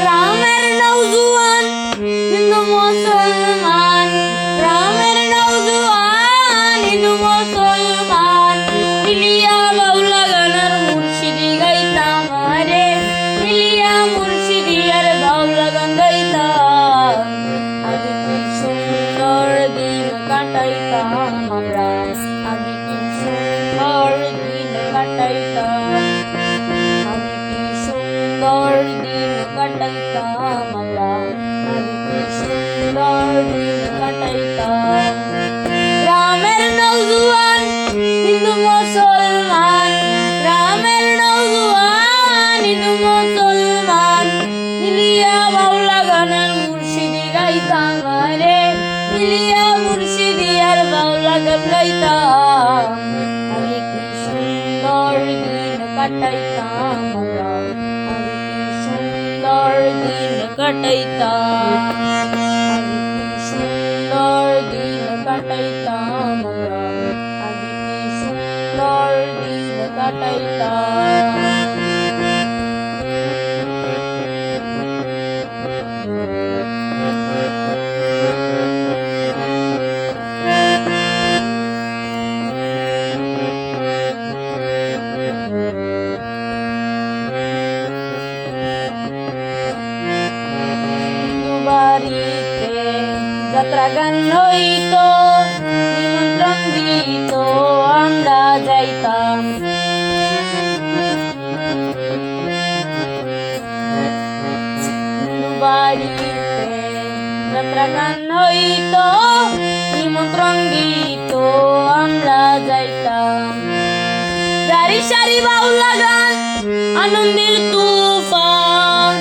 গ্রামের নওজোয়ান হিন্দু মুসলমান, গ্রামের নওজোয়ান হিন্দু মুসলমান, মিলিয়া বাউলা গানের মুর্শিদি গাইতাম রে, মিলিয়া মুর্শিদি আর বাউলা গান গাইতাম। আগে কি সুন্দর দিন কাটাইতাম আমরা, আগে কি সুন্দর দিন কাটাইতাম, আগে কি সুন্দর দিন কাটাইতাম আমরা, আগে কি সুন্দর দিন কাটাইতাম। গ্রামের নওজোয়ান হিন্দু মুসলমান, গ্রামের নওজোয়ান হিন্দু মুসলমান, মিলিয়া বাউলা গানের মুর্শিদি গাইতাম রে, মিলিয়া মুর্শিদি আর বাউলা গান গাইতাম। আগে কি সুন্দর দিন কাটাইতাম আমরা, আগে কি সুন্দর দিন কাটাইতাম, আগে কি সুন্দর দিন কাটাইতাম আমরা, আগে কি সুন্দর দিন কাটাইতাম। বাড়িতে যাত্রা গান হইত, নিমন্ত্রণ দিত, আমরা যাইতাম। বাড়িতে যাত্রা গান হইত, নিমন্ত্রণ দিত, আমরা যাইতাম। সারি সারি বাউলা গান আনন্দের তুফান,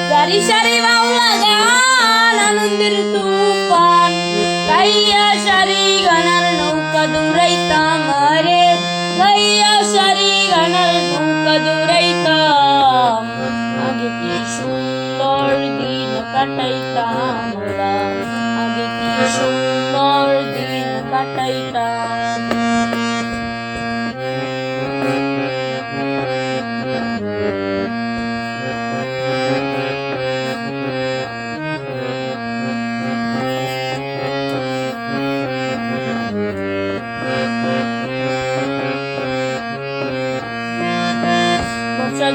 সারি সারি বাউলা গান আনন্দের তুফান, গাইয়া সারি গানার নৌকা দৌড়াইতাম রে, গাইয়া সারি গানার নৌকা দৌড়াইতাম। আগে কি সুন্দর দিন কাটাইতাম আমরা, আগে কি সুন্দর দিন কাটাইতাম।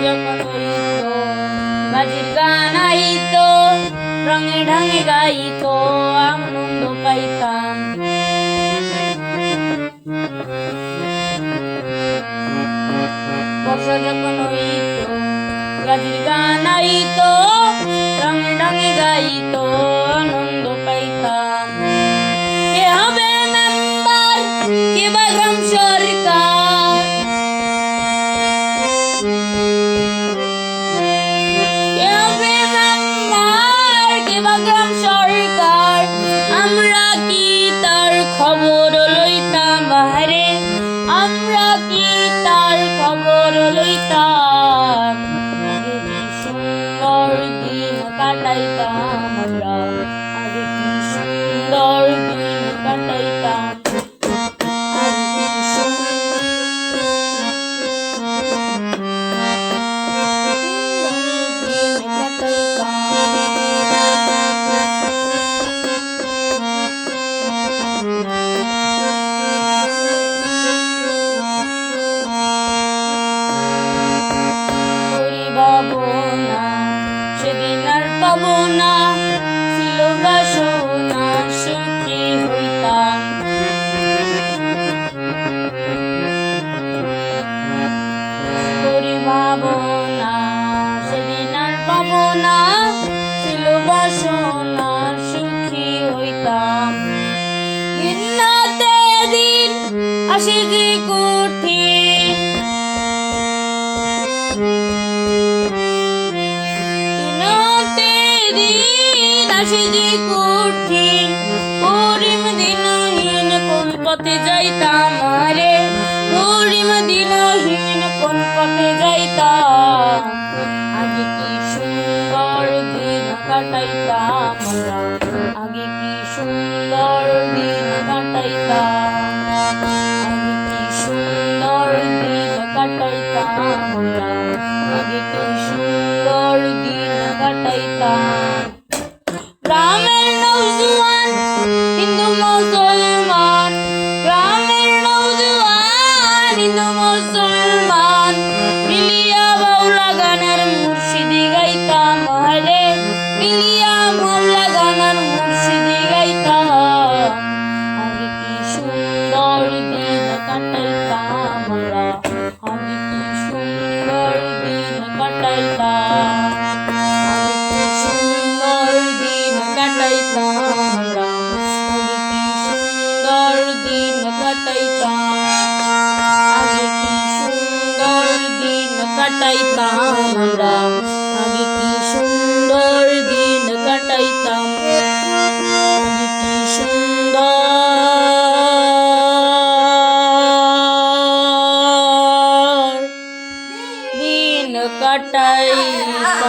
যখন হইত বাজির গান আইত, রঙে ঢঙে গাইত, আনন্দ পাইতাম। বর্ষা যখন হইত বাজির গান আইত, রঙে ঢঙে গাইত, আনন্দ পাইতাম। কে হবে মেম্বার, কে বা গ্রাম সরকার, গ্রাম সরকার, আমরা কি তার খবর লইতাম রে, আমরা কি তার খবর লইতাম। আগে কি সুন্দর দিন কাটাইতাম আমরা, আগে কি সুন্দর দিন কাটাইতাম, আগে কি সেদিন আর পাবো না, ছিল বাসনা সুখী হইতাম। করি ভাবনা সেদিন আর পাবো না, ছিল বাসনা সুখী হইতাম। দিনাতে দিন আসে যে কঠিন, আসে যে কঠিন, করিম দিনহীন কোন পথে যাইতাম রে, করিম দিনহীন কোন পথে যাইতাম। আগে কি সুন্দর দিন কাটাইতাম আমরা, আগে কি সুন্দর দিন কাটাইতাম, আগে কি আমরা আগে কি সুন্দর দিন কাটাইতাম গ্রামের নৌজওয়ান হিন্দু মুসলমান গ্রামের নৌজওয়ান হিন্দু মুসলমান মিলিয়া বাউলা গানের মুর্শিদি গাইতাম রে মিলিয়া বাউলা গানের মুর্শিদি গাইতাম আগে কি সুন্দর দিন কাটাইতাম আমরা আগে কি সুন্দর দিন কাটাইতাম আগে কি সুন্দর দিন কাটাইতাম আমরা আগে কি সুন্দর দিন কাটাইতাম আগে কি সুন্দর দিন কাটাইতাম আমরা আগে কি সুন্দর দিন কাটাইতাম আগে কি সুন্দর দিন কাটাইতাম।